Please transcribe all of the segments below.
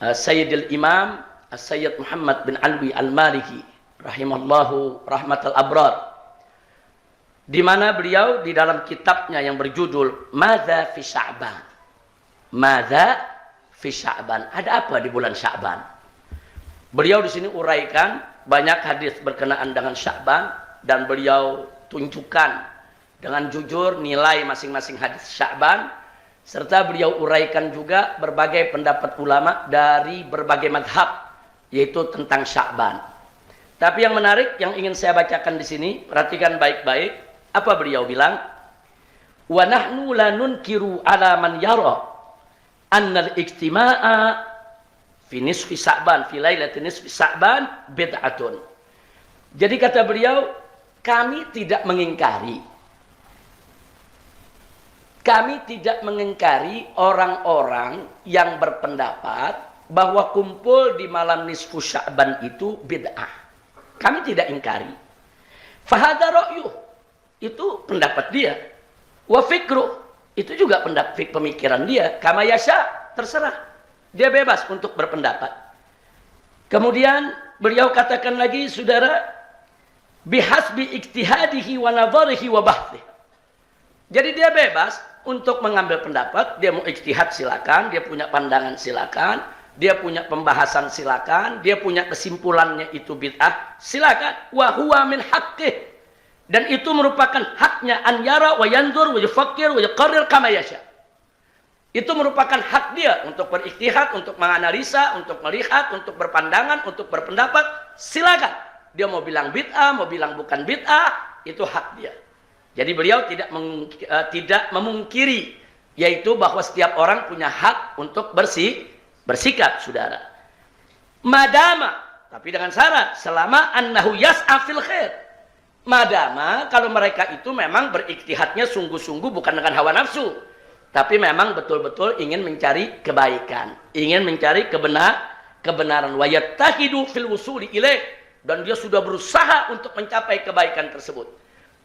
Sayyidil Imam Sayyid Muhammad bin Alwi Al-Maliki rahimallahu rahmatal abrar, di mana beliau di dalam kitabnya yang berjudul Madza fi Sya'ban. Madza fi Sya'ban. Ada apa di bulan Sya'ban? Beliau di sini uraikan banyak hadis berkenaan dengan Sya'ban dan beliau tunjukkan dengan jujur nilai masing-masing hadis Sya'ban, serta beliau uraikan juga berbagai pendapat ulama dari berbagai madhab yaitu tentang Sya'ban. Tapi yang menarik yang ingin saya bacakan di sini, perhatikan baik-baik. Apa beliau bilang? Wa nahnu la nunkiru ala man yara anna al-ijtima'a fi nisfi Sya'ban, fi lailatin nisfi Sya'ban bid'atun. Jadi kata beliau, kami tidak mengingkari orang-orang yang berpendapat bahwa kumpul di malam nisfu Sya'ban itu bid'ah. Kami tidak ingkari. Fahadha ra'yuh, itu pendapat dia. Wa fikru, itu juga pendapat pemikiran dia. Kama yasha, terserah. Dia bebas untuk berpendapat. Kemudian beliau katakan lagi, saudara, bihasbi ijtihadihi wa nadharihi wa bahthi. Jadi dia bebas untuk mengambil pendapat, dia mau ijtihad silakan, dia punya pandangan silakan, dia punya pembahasan silakan, dia punya kesimpulannya itu bid'ah, silakan. Wa huwa min haqqih. Dan itu merupakan haknya an yara wa yanzur wa yufakkir wa yuqarrir kama yasha. Itu merupakan hak dia untuk berikhtihad, untuk menganalisa, untuk melihat, untuk berpandangan, untuk berpendapat, silakan. Dia mau bilang bid'ah, mau bilang bukan bid'ah, itu hak dia. Jadi beliau tidak memungkiri, yaitu bahwa setiap orang punya hak untuk bersikap, saudara. Madama, tapi dengan syarat, selama annahu yas'a fil khair. Madama kalau mereka itu memang beriktihadnya sungguh-sungguh bukan dengan hawa nafsu, tapi memang betul-betul ingin mencari kebaikan, ingin mencari kebenaran. Wa yattahidu fil wusuli ilaih, dan dia sudah berusaha untuk mencapai kebaikan tersebut.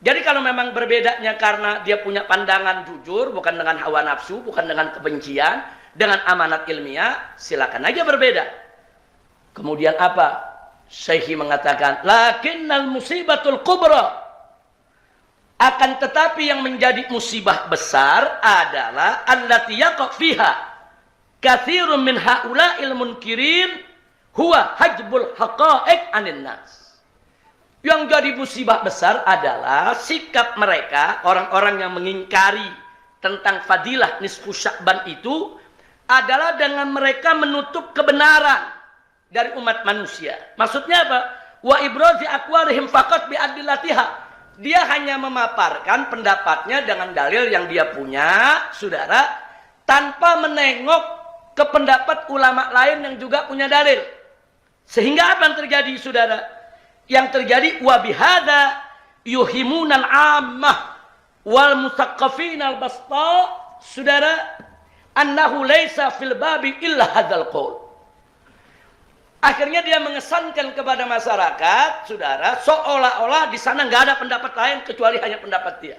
Jadi kalau memang berbedanya karena dia punya pandangan jujur, bukan dengan hawa nafsu, bukan dengan kebencian, dengan amanat ilmiah, silakan aja berbeda. Kemudian apa? Syekhi mengatakan, lakinnal musibatul kubra, akan tetapi yang menjadi musibah besar adalah allati yaqa fiha katsirun min haula'il munkirin huwa hajbul haqa'iq 'anil nas. Yang jadi musibah besar adalah sikap mereka, orang-orang yang mengingkari tentang fadilah nisfu Sya'ban itu adalah dengan mereka menutup kebenaran dari umat manusia. Maksudnya apa? Wa ibrazi aqwalihim faqat bi adillatiha. Dia hanya memaparkan pendapatnya dengan dalil yang dia punya, saudara, tanpa menengok ke pendapat ulama lain yang juga punya dalil. Sehingga apa yang terjadi, saudara? Yang terjadi wa bihadza yuhimunal ammah wal musaqqafina al basta, saudara, annahu laisa fil babi illa hadzal qaul. Akhirnya dia mengesankan kepada masyarakat, saudara, seolah-olah di sana nggak ada pendapat lain kecuali hanya pendapat dia.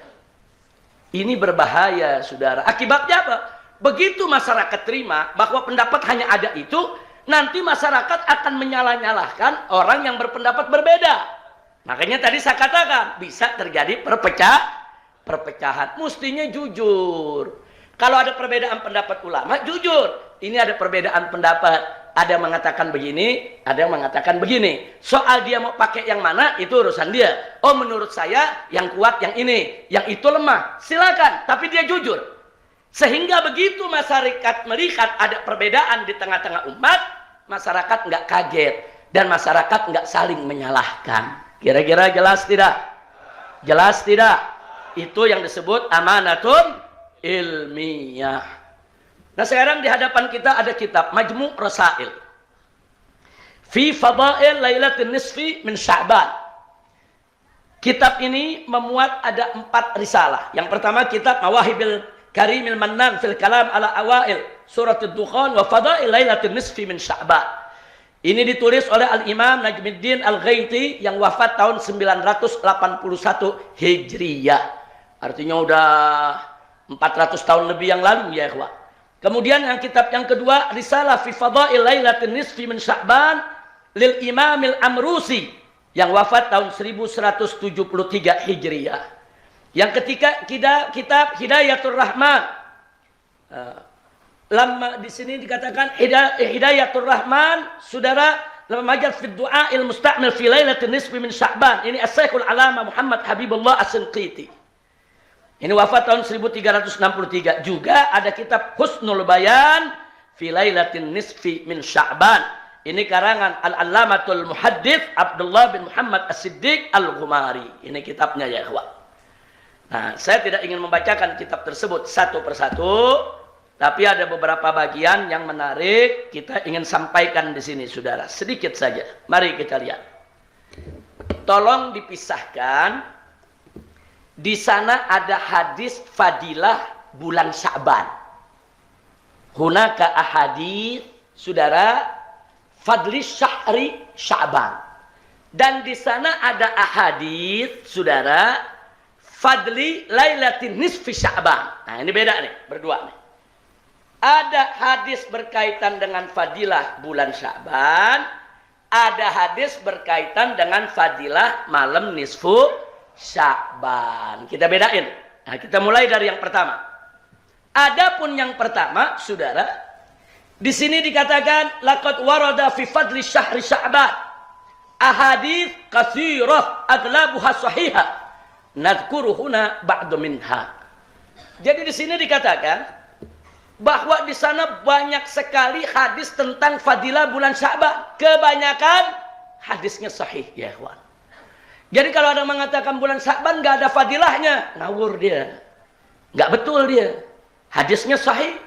Ini berbahaya, saudara. Akibatnya apa? Begitu masyarakat terima bahwa pendapat hanya ada itu, nanti masyarakat akan menyalah-nyalahkan orang yang berpendapat berbeda. Makanya tadi saya katakan bisa terjadi perpecahan. Mustinya jujur. Kalau ada perbedaan pendapat ulama, jujur. Ini ada perbedaan pendapat. Ada yang mengatakan begini, ada yang mengatakan begini. Soal dia mau pakai yang mana, itu urusan dia. Oh, menurut saya yang kuat yang ini, yang itu lemah. Silakan, tapi dia jujur. Sehingga begitu masyarakat melihat ada perbedaan di tengah-tengah umat, masyarakat nggak kaget dan masyarakat nggak saling menyalahkan. Kira-kira jelas tidak? Jelas tidak? Itu yang disebut amanatun ilmiah. Nah sekarang di hadapan kita ada kitab Majmu' Rasail fi Fadail Lailatul Nisfi min Sya'ban. Kitab ini memuat ada 4 risalah. Yang pertama kitab Mawahibil Karimil Mannan fil Kalam ala Awail Suratul Dukhan wa Fadail Lailatul Nisfi min Sya'ban. Ini ditulis oleh Al-Imam Najmuddin Al-Ghaiti yang wafat tahun 981 Hijriyah. Artinya udah 400 tahun lebih yang lalu ya ikhwah. Kemudian yang kitab yang kedua, Risalah fi Fadail Lailatin Nisfi min Sya'ban lil Imamil Amrusi yang wafat tahun 1173 Hijriah. Yang ketiga kitab Hidayatul Rahman. Lama di sini dikatakan Hidayatul Rahman, saudara, lama majal fi du'a il musta'mil fi Lailatin Nisfi min Sya'ban. Ini As-Syekhul Alama Muhammad Habibullah As-Sinqiti. Ini wafat tahun 1363. Juga ada kitab Husnul Bayan fi Lailatin Nisfi min Sya'ban. Ini karangan Al-Allamatul Muhaddits Abdullah bin Muhammad As-Siddiq Al-Ghumari. Ini kitabnya ya ikhwan. Nah, saya tidak ingin membacakan kitab tersebut satu persatu, tapi ada beberapa bagian yang menarik kita ingin sampaikan di sini, saudara. Sedikit saja. Mari kita lihat. Tolong dipisahkan. Di sana ada hadis fadilah bulan Sya'ban. Hunaka ahadits, saudara, fadli syahri Sya'ban. Dan di sana ada ahadits, saudara, fadli lailatin nisfi Sya'ban. Nah, ini beda nih, berdua nih. Ada hadis berkaitan dengan fadilah bulan Sya'ban, ada hadis berkaitan dengan fadilah malam nisfu Sya'ban. Kita bedain. Nah, kita mulai dari yang pertama. Adapun yang pertama, saudara, di sini dikatakan laqad warada fi fadli syahri Sya'ban ahadits katsirah aglabuha sahihah. Nadhkuru huna ba'du minha. Jadi di sini dikatakan bahwa di sana banyak sekali hadis tentang fadilah bulan Sya'ban. Kebanyakan hadisnya sahih, ya ikhwan. Jadi kalau ada mengatakan bulan Sya'ban nggak ada fadilahnya, ngawur dia. Nggak betul dia. Hadisnya sahih.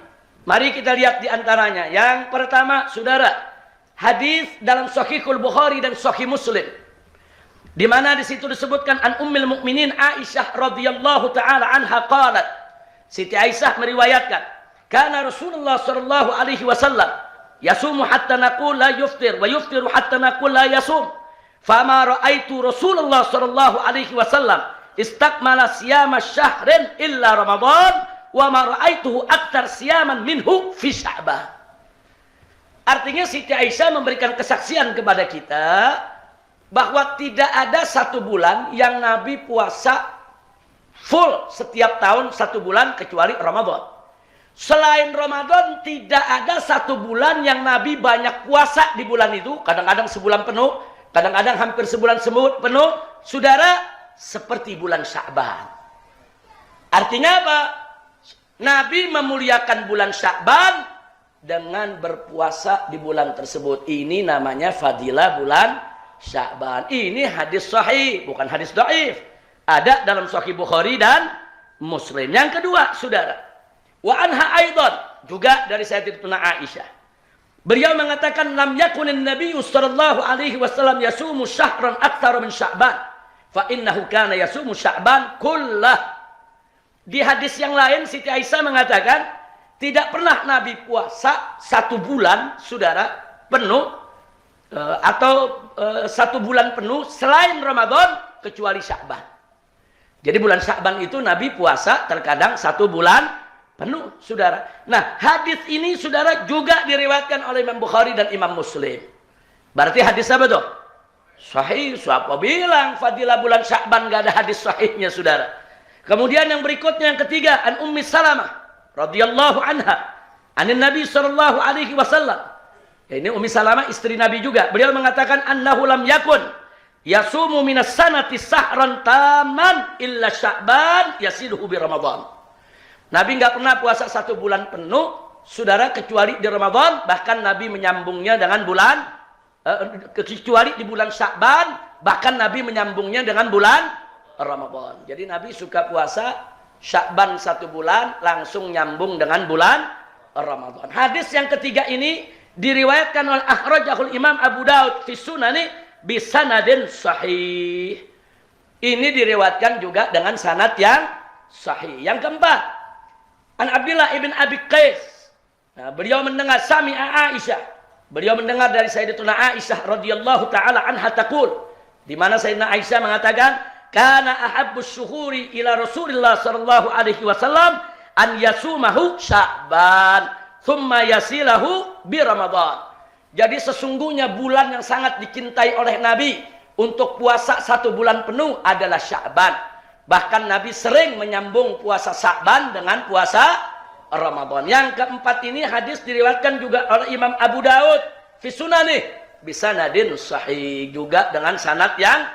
Mari kita lihat di antaranya. Yang pertama, saudara, hadis dalam Sahihul Bukhari dan Sahih Muslim. Di mana di situ disebutkan an Ummul Mukminin Aisyah radhiyallahu taala anha qalat. Siti Aisyah meriwayatkan, kana Rasulullah sallallahu alaihi wasallam yasumu hatta naqul la yuftir wa yuftiru hatta naqul la yasum. Fama ra'aitu Rasulullah sallallahu alaihi wasallam istakmala siyama syahrin illa Ramadan wa ma ra'aituhu aktsar siyaman minhu fi Sya'ban. Artinya Siti Aisyah memberikan kesaksian kepada kita bahwa tidak ada satu bulan yang Nabi puasa full setiap tahun satu bulan kecuali Ramadan. Selain Ramadan tidak ada satu bulan yang Nabi banyak puasa di bulan itu, kadang-kadang sebulan penuh, kadang-kadang hampir sebulan penuh, saudara, seperti bulan Sya'ban. Artinya apa? Nabi memuliakan bulan Sya'ban dengan berpuasa di bulan tersebut. Ini namanya fadilah bulan Sya'ban. Ini hadis sahih, bukan hadis dhaif. Ada dalam Sahih Bukhari dan Muslim. Yang kedua, saudara, wa anha aidan, juga dari Sayyidatuna Aisyah. Beliau mengatakan lam yakunin Nabi sallallahu alaihi wasallam yasumu syahran aktsara min Sya'ban fa innahu kana yasumu Sya'ban kullah. Di hadis yang lain Siti Aisyah mengatakan tidak pernah Nabi puasa satu bulan, saudara, penuh atau satu bulan penuh selain Ramadan kecuali Sya'ban. Jadi bulan Sya'ban itu Nabi puasa terkadang satu bulan penuh, saudara. Nah, hadis ini, saudara, juga diriwayatkan oleh Imam Bukhari dan Imam Muslim. Berarti hadis apa tuh? Sahih. Siapa bilang fadilah bulan Sya'ban gak ada hadis sahihnya, saudara? Kemudian yang berikutnya, yang ketiga, an Ummi Salamah radhiyallahu anha, anin Nabi sallallahu alaihi wasallam. Ini Ummi Salamah istri Nabi juga. Beliau mengatakan annahu lam yakun yasumu minas sanati sahran taman illa Sya'ban yasiluhu bi Ramadan. Nabi nggak pernah puasa satu bulan penuh, saudara, kecuali di Ramadan. Bahkan Nabi menyambungnya dengan bulan, kecuali di bulan Sya'ban, bahkan Nabi menyambungnya dengan bulan Ramadan. Jadi Nabi suka puasa Sya'ban satu bulan, langsung nyambung dengan bulan Ramadan. Hadis yang ketiga ini diriwayatkan oleh akhrajahul Imam Abu Daud fi Sunani bisanadin sahih. Ini diriwayatkan juga dengan sanad yang sahih. Yang keempat, an Abdullah ibn Abi Qais. Nah, beliau mendengar sami'a Aisyah. Beliau mendengar dari Sayyidatuna Aisyah radhiyallahu taala anha taqul, di mana Sayyidina Aisyah mengatakan, kana ahabbus syuhuri ila Rasulillah sallallahu alaihi wasallam an yasumahu Sya'ban thumma yasilahu bi Ramadan. Jadi sesungguhnya bulan yang sangat dicintai oleh Nabi untuk puasa 1 bulan penuh adalah Sya'ban. Bahkan Nabi sering menyambung puasa Sya'ban dengan puasa Ramadan. Yang keempat ini hadis diriwayatkan juga oleh Imam Abu Daud fi sunanih bisanadin sahih, juga dengan sanad yang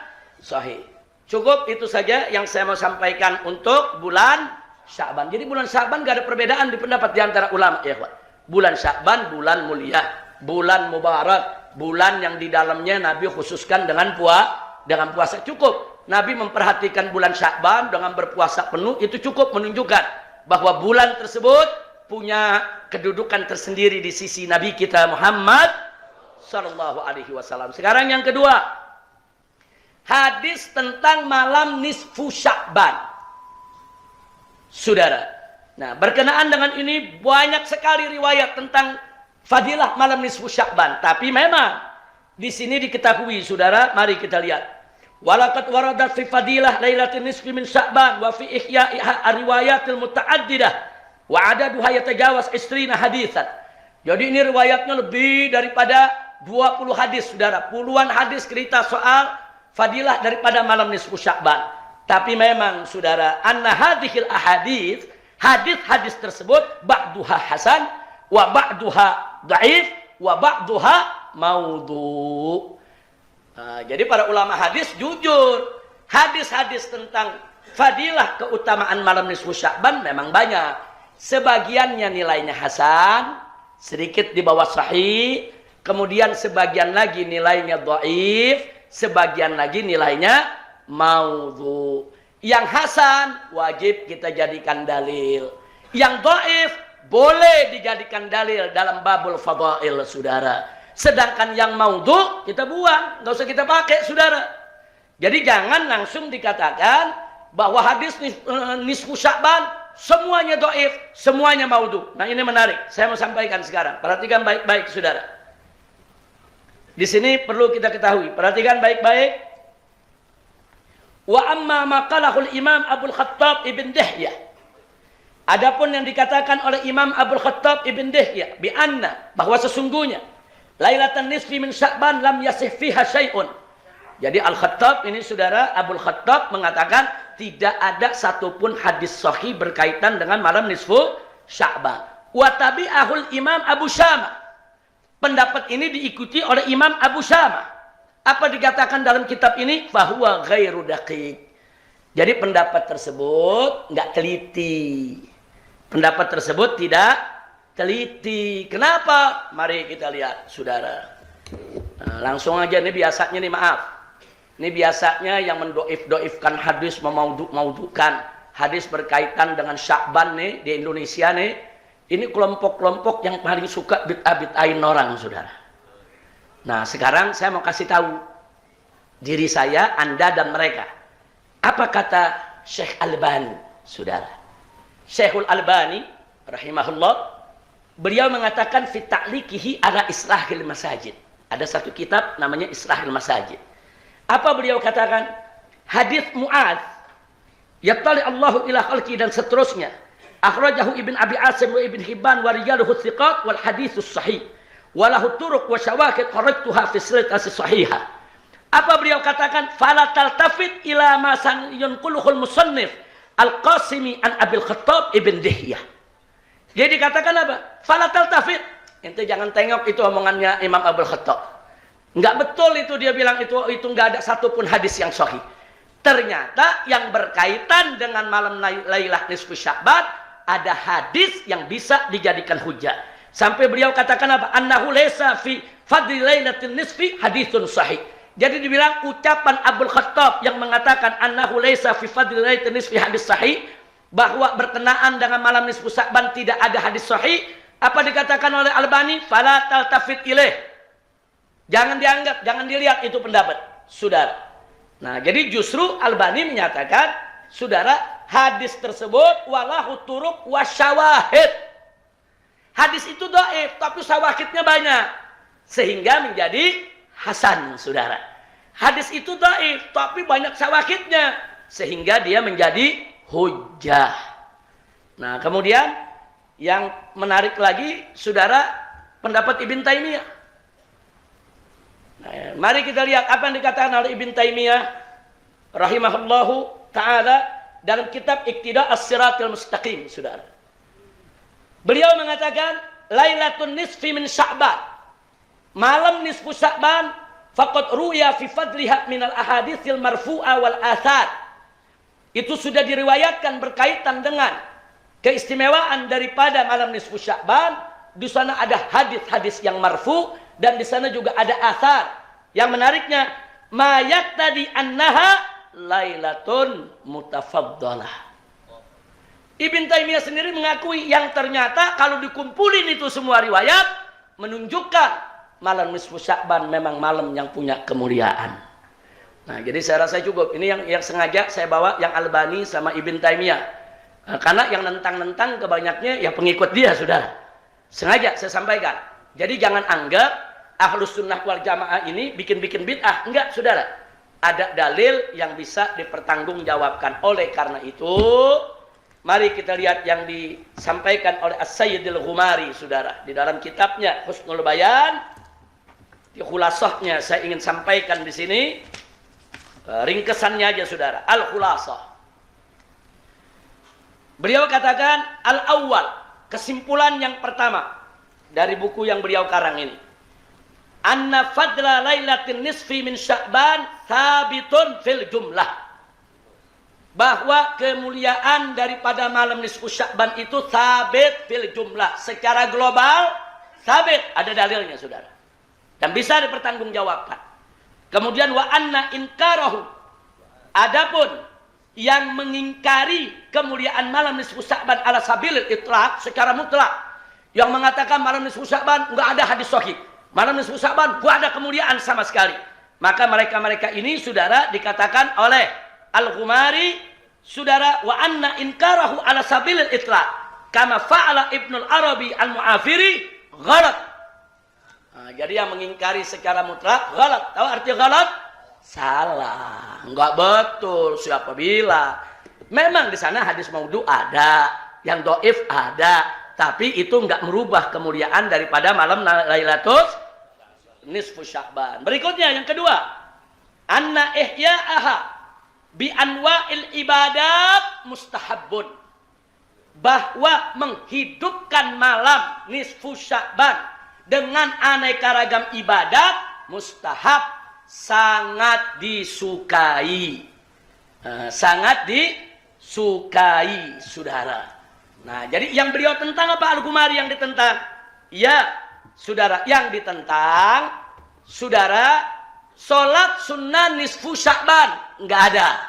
sahih. Cukup itu saja yang saya mau sampaikan untuk bulan Sya'ban. Jadi bulan Sya'ban gak ada perbedaan di pendapat di antara ulama, ya ikhwan. Bulan Sya'ban bulan mulia, bulan mubarak, bulan yang di dalamnya Nabi khususkan dengan puasa. Cukup Nabi memperhatikan bulan Sya'ban dengan berpuasa penuh, itu cukup menunjukkan bahwa bulan tersebut punya kedudukan tersendiri di sisi Nabi kita Muhammad sallallahu alaihi wasallam. Sekarang yang kedua, hadis tentang malam nisfu Sya'ban. Saudara, nah berkenaan dengan ini banyak sekali riwayat tentang fadilah malam nisfu Sya'ban. Tapi memang di sini diketahui, saudara, mari kita lihat. Walaqad waradat fi fadilah lailatin nisfi min Sya'ban wa fi ihya'iha riwayatil muta'addidah wa adaduha yatajawaz 20 hadisan. Jadi ini riwayatnya lebih daripada 20 hadis, saudara. Puluhan hadis cerita soal fadilah daripada malam nisfu Sya'ban. Tapi memang, saudara, anna hadhil ahadits, hadis-hadis tersebut ba'duha hasan wa ba'duha dhaif wa ba'duha maudhu. Nah, jadi para ulama hadis jujur, hadis-hadis tentang fadilah keutamaan malam nisfu Sya'ban memang banyak. Sebagiannya nilainya hasan, sedikit di bawah sahih, kemudian sebagian lagi nilainya dhaif, sebagian lagi nilainya maudhu. Yang hasan wajib kita jadikan dalil. Yang dhaif boleh dijadikan dalil dalam babul fadail, saudara. Sedangkan yang maudhu kita buang, nggak usah kita pakai, saudara. Jadi jangan langsung dikatakan bahwa hadis nisfu Sya'ban semuanya dhaif, semuanya maudhu. Nah, ini menarik. Saya mau sampaikan sekarang. Perhatikan baik-baik, saudara. Di sini perlu kita ketahui. Perhatikan baik-baik. Wa amma maqalahul Imam Abdul Khattab ibn Dihyah. Adapun yang dikatakan oleh Imam Abdul Khattab ibn Dihyah bi anna, bahwa sesungguhnya Lailatan nisfi min Sya'ban lam yasih fiha syai'un. Jadi Al-Khattab ini, saudara, Abdul Khattab mengatakan tidak ada satupun hadis sahih berkaitan dengan malam nisfu Sya'ban. Wa tabi'ahul Imam Abu Syama. Pendapat ini diikuti oleh Imam Abu Syama. Apa dikatakan dalam kitab ini? Fahuwa ghairu daqiq. Jadi pendapat tersebut enggak teliti. Pendapat tersebut tidak teliti. Kenapa? Mari kita lihat, saudara. Nah, langsung aja, ini biasanya nih, maaf. Ini biasanya yang mendoif-doifkan hadis, memaudhukan hadis berkaitan dengan Sya'ban nih di Indonesia nih. Ini kelompok-kelompok yang paling suka bid'ah-bid'ahin orang, saudara. Nah, sekarang saya mau kasih tahu diri saya, Anda, dan mereka. Apa kata Syekh Albani, saudara? Syekhul Albani, rahimahullah, beliau mengatakan fi ta'liqihi ala islahil masajid. Ada satu kitab namanya Islahil Masajid. Apa beliau katakan? Hadis Mu'adz, yattali Allahu ila khalqi, dan seterusnya. Akhrajahu Ibn Abi Asim wa Ibn Hibban wa rijaluhu thiqat wal haditsus sahih. Walahu turuq wa syawahid kharajtuha fi silsilati sahihah. Apa beliau katakan? Fala taltafit ila ma yanquluhul musannif Al-Qasimi an Abil Khattab ibn Dihyah. Jadi katakan apa? Fala taltafit. Ente jangan tengok itu omongannya Imam Abul Khattab. Enggak betul itu, dia bilang itu enggak ada satupun hadis yang sahih. Ternyata yang berkaitan dengan malam Lailah nisfu Sya'ban ada hadis yang bisa dijadikan hujah. Sampai beliau katakan apa? Annahu laysa fi fadli lailatin nisfi haditsun sahih. Jadi dibilang ucapan Abul Khattab yang mengatakan annahu laysa fi fadli lailatin nisfi hadis sahih, bahwa berkenaan dengan malam nisfu Sya'ban tidak ada hadis sahih. Apa dikatakan oleh Albani? Fala taltafit ilaih. Jangan dianggap, jangan dilihat itu pendapat, saudara. Nah, jadi justru Albani menyatakan, saudara, hadis tersebut walahu turuq wasyawahid. Hadis itu dhaif, tapi syawahidnya banyak, sehingga menjadi hasan, saudara. Hadis itu dhaif, tapi banyak syawahidnya, sehingga dia menjadi hujjah. Nah, kemudian Yang menarik lagi, saudara, pendapat Ibn Taimiyah. Nah, mari kita lihat apa yang dikatakan oleh Ibn Taimiyah rahimahullahu ta'ala dalam kitab Iqtida As-Siratal Mustaqim, saudara. Beliau mengatakan, Lailatun nisfi min Sya'ban. Malam nisfu Sya'ban, faqad ruya fi fadliha minal ahaditsil marfu'a wal athar. Itu sudah diriwayatkan berkaitan dengan keistimewaan daripada malam nisfu Sya'ban. Di sana ada hadis-hadis yang marfu dan di sana juga ada athar. Yang menariknya, mayat tadi annaha lailatun mutafaddalah. Ibn Taimiyah sendiri mengakui yang ternyata kalau dikumpulin itu semua riwayat menunjukkan malam nisfu Sya'ban memang malam yang punya kemuliaan. Nah, jadi saya rasa cukup. Ini yang sengaja saya bawa yang Albani sama Ibn Taimiyah. Karena yang nentang-nentang kebanyaknya ya pengikut dia, saudara. Sengaja saya sampaikan. Jadi jangan anggap Ahlus Sunnah wal Jamaah ini bikin-bikin bid'ah. Enggak, saudara. Ada dalil yang bisa dipertanggungjawabkan. Oleh karena itu, mari kita lihat yang disampaikan oleh As-Sayyidil Ghumari, saudara. Di dalam kitabnya Husnul Bayan, di khulasahnya saya ingin sampaikan di sini. Ringkesannya aja, saudara. Al-Khulasah. Beliau katakan, al-awwal, kesimpulan yang pertama dari buku yang beliau karang ini. Anna fadla lailatin nisfi min Sya'ban thabitun fil jumlah. Bahwa kemuliaan daripada malam nisfu Sya'ban itu thabit fil jumlah. Secara global, thabit. Ada dalilnya, saudara. Dan bisa dipertanggungjawabkan. Kemudian wa anna inkarahu. Adapun yang mengingkari kemuliaan malam nisfu Sya'ban ala sabilil itlaq secara mutlak, yang mengatakan malam nisfu Sya'ban enggak ada hadis sahih, malam nisfu Sya'ban enggak ada kemuliaan sama sekali, maka mereka-mereka ini, saudara, dikatakan oleh Al-Ghumari, saudara, wa anna inkarahu ala sabilil itlaq kama fa'ala Ibnul Arabi Al-Mu'afiri ghalat. Nah, jadi yang mengingkari secara mutlak ghalat. Tahu arti ghalat? Salah, enggak betul. Siapa bilang? Memang di sana hadis maudhu ada, yang dhaif ada, tapi itu enggak merubah kemuliaan daripada malam Lailatul Nisfu Sya'ban. Berikutnya yang kedua, anna ihya'aha bi anwa'il ibadat mustahabbun. Bahwa menghidupkan malam Nisfu Sya'ban dengan aneka ragam ibadat mustahab, sangat disukai. Sangat disukai, saudara. Nah, jadi yang beliau tentang apa Al-Ghumari yang ditentang? Ya, saudara, yang ditentang, saudara, sholat sunnah nisfu Sya'ban enggak ada.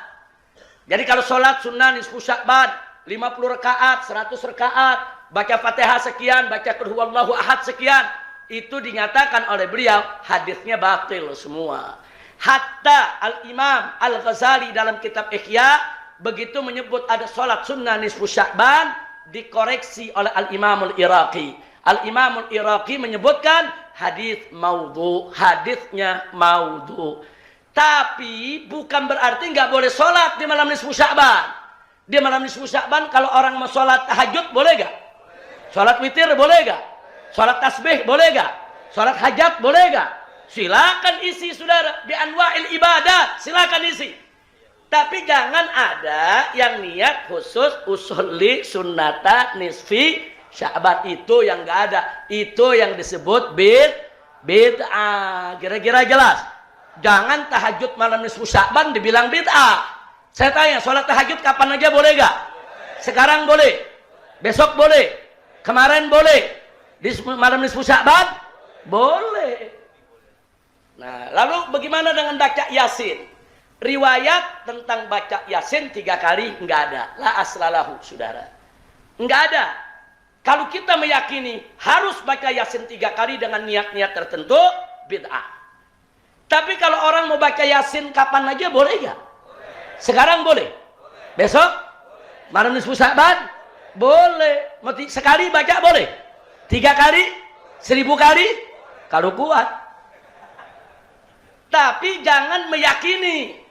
Jadi kalau sholat sunnah nisfu Sya'ban 50 rakaat, 100 rakaat, baca Fatihah sekian, baca Qul huwallahu ahad sekian, itu dinyatakan oleh beliau hadisnya batil semua. Hatta Al-Imam Al-Ghazali dalam kitab Ihya begitu menyebut ada sholat sunnah nisfu Sya'ban, dikoreksi oleh Al-Imam Al-Iraqi. Al-Imam Al-Iraqi menyebutkan hadis maudhu, hadisnya maudhu. Tapi bukan berarti nggak boleh sholat di malam nisfu Sya'ban. Di malam nisfu Sya'ban kalau orang mau sholat tahajud boleh gak? Sholat witir boleh gak? Sholat tasbih boleh gak? Sholat hajat boleh gak? Silakan isi, saudara. Bi anwa'il ibadat, silakan isi. Tapi jangan ada yang niat khusus usolli sunnata nisfi Sya'ban. Itu yang gak ada. Itu yang disebut bid'ah. Kira-kira jelas? Jangan tahajud malam nisfu Sya'ban dibilang bid'ah. Saya tanya, sholat tahajud kapan aja boleh gak? Sekarang boleh. Besok boleh. Kemarin boleh. Di malam nisfu Sya'ban? Boleh. Nah, lalu bagaimana dengan baca Yasin? Riwayat tentang baca Yasin 3 kali enggak ada. La aslalahu, saudara. Enggak ada. Kalau kita meyakini harus baca Yasin 3 kali dengan niat-niat tertentu, bid'ah. Tapi kalau orang mau baca Yasin kapan aja boleh enggak? Sekarang boleh? Besok? Malam nisfu Sya'ban? Boleh. Sekali baca boleh? 3 kali? 1000 kali? Kalau kuat. Tapi jangan meyakini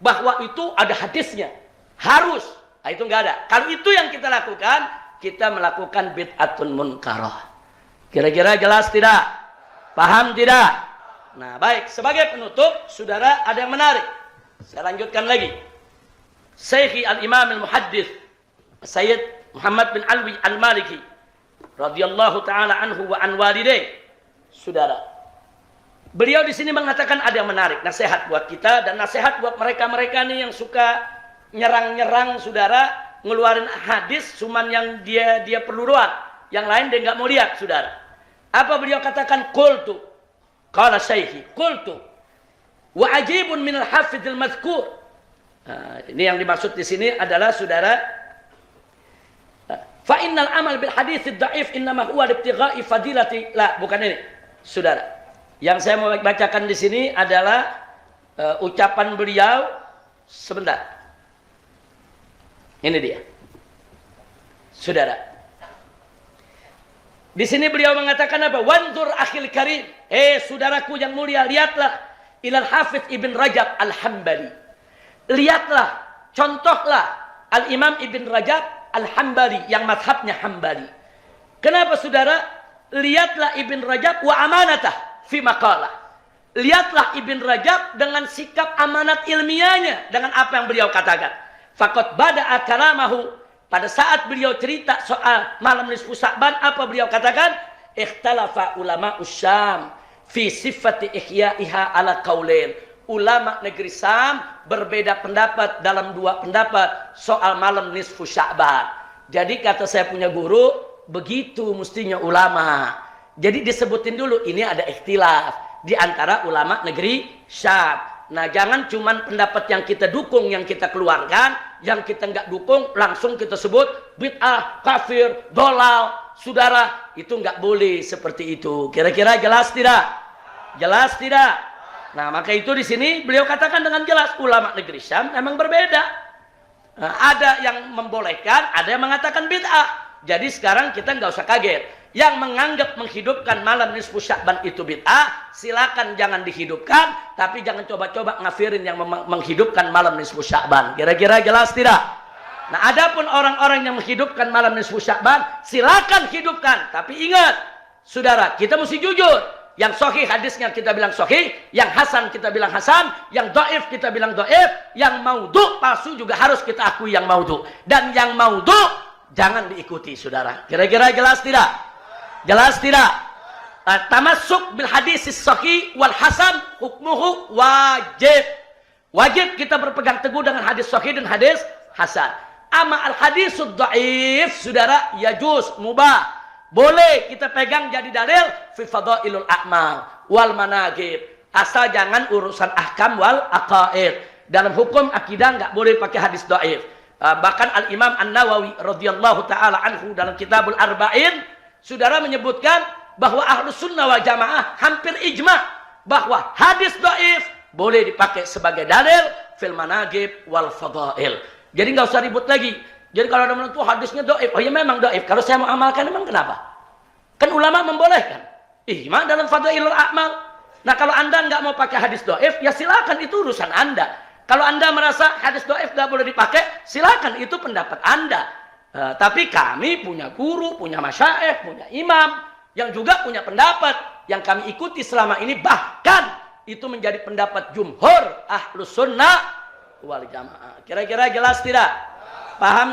bahwa itu ada hadisnya. Harus. Nah, itu enggak ada. Kalau itu yang kita lakukan, kita melakukan bid'atun munkarah. Kira-kira jelas tidak? Paham tidak? Nah, baik. Sebagai penutup, saudara, ada yang menarik. Saya lanjutkan lagi. Syekh al-Imam al-Muhaddits Sayyid Muhammad bin Alwi al-Maliki radhiyallahu taala anhu wa an walidayh. Saudara, beliau di sini mengatakan ada yang menarik, nasihat buat kita dan nasihat buat mereka-mereka nih yang suka nyerang-nyerang saudara, ngeluarin hadis cuman yang dia perlu doang, yang lain dia nggak mau lihat, saudara. Apa beliau katakan? Qultu, qala syekhi, qultu wa ajibun min al-hafidh al-madhkur. Ini yang dimaksud di sini adalah saudara, fa innal amal bil hadits ad-dha'if innama huwa libtigha'i fadilati. La, bukan ini. Saudara, yang saya mau bacakan di sini adalah ucapan beliau. Sebentar. Ini dia. Saudara. Di sini beliau mengatakan apa? Wanzur akhil karim. Saudaraku yang mulia, lihatlah ilal Hafidz Ibn Rajab Al-Hambali. Lihatlah, contohlah Al-Imam Ibn Rajab Al-Hambali yang mazhabnya Hambali. Kenapa saudara? Lihatlah Ibn Rajab wa amanatah fi maqalah. Lihatlah Ibn Rajab dengan sikap amanat ilmiahnya, dengan apa yang beliau katakan. Faqad bada'a kalamahu, pada saat beliau cerita soal malam nisfu Sya'ban, apa beliau katakan? Ikhtalafa ulama Syam fi sifati ihya'iha ala qaulain. Ulama negeri Syam berbeda pendapat dalam dua pendapat soal malam nisfu Sya'ban. Jadi kata saya punya guru, begitu mestinya ulama. Jadi disebutin dulu ini ada ikhtilaf di antara ulama negeri Syam. Nah, jangan cuman pendapat yang kita dukung yang kita keluarkan, yang kita nggak dukung langsung kita sebut bid'ah, kafir, dolal. Saudara, itu nggak boleh seperti itu. Kira-kira jelas tidak? Jelas tidak? Nah, maka itu di sini beliau katakan dengan jelas ulama negeri Syam memang berbeda. Nah, ada yang membolehkan, ada yang mengatakan bid'ah. Jadi sekarang kita nggak usah kaget. Yang menganggap menghidupkan malam nisfu Sya'ban itu bid'ah, silakan jangan dihidupkan, tapi jangan coba-coba ngafirin yang menghidupkan malam nisfu Sya'ban. Kira-kira jelas tidak? Nah, adapun orang-orang yang menghidupkan malam nisfu Sya'ban, silakan hidupkan, tapi ingat, saudara, kita mesti jujur. Yang sahih hadisnya kita bilang sahih, yang hasan kita bilang hasan, yang dhaif kita bilang dhaif, yang maudhu palsu juga harus kita akui yang maudhu. Dan yang maudhu jangan diikuti, saudara. Kira-kira jelas tidak? Jelas tidak? Tamassuk bil hadisis sahih wal hasan hukmuhu wajib. Wajib kita berpegang teguh dengan hadis sahih dan hadis hasan. Ama al hadisud dhaif, saudara, yajuz, mubah. Boleh kita pegang jadi dalil fi fadailul a'mal wal manaqib. Asal jangan urusan ahkam wal aqaid. Dalam hukum akidah enggak boleh pakai hadis dhaif. Bahkan Al-Imam An-Nawawi radhiyallahu taala anhu dalam Kitabul Arba'in, saudara, menyebutkan bahwa Ahlus Sunnah wal Jamaah hampir ijma bahwa hadis dhaif boleh dipakai sebagai dalil fil manaqib wal fadail. Jadi enggak usah ribut lagi. Jadi kalau ada menentu hadisnya dhaif, oh ya memang dhaif. Kalau saya mau amalkan memang kenapa? Kan ulama membolehkan. Ijma dalam fadailul a'mal. Nah, kalau Anda nggak mau pakai hadis dhaif, ya silakan, itu urusan Anda. Kalau Anda merasa hadis dhaif nggak boleh dipakai, silakan, itu pendapat Anda. Tapi kami punya guru, punya masyayikh, punya imam yang juga punya pendapat yang kami ikuti selama ini, bahkan itu menjadi pendapat jumhur Ahlus Sunnah wal Jamaah. Kira-kira jelas tidak? Paham?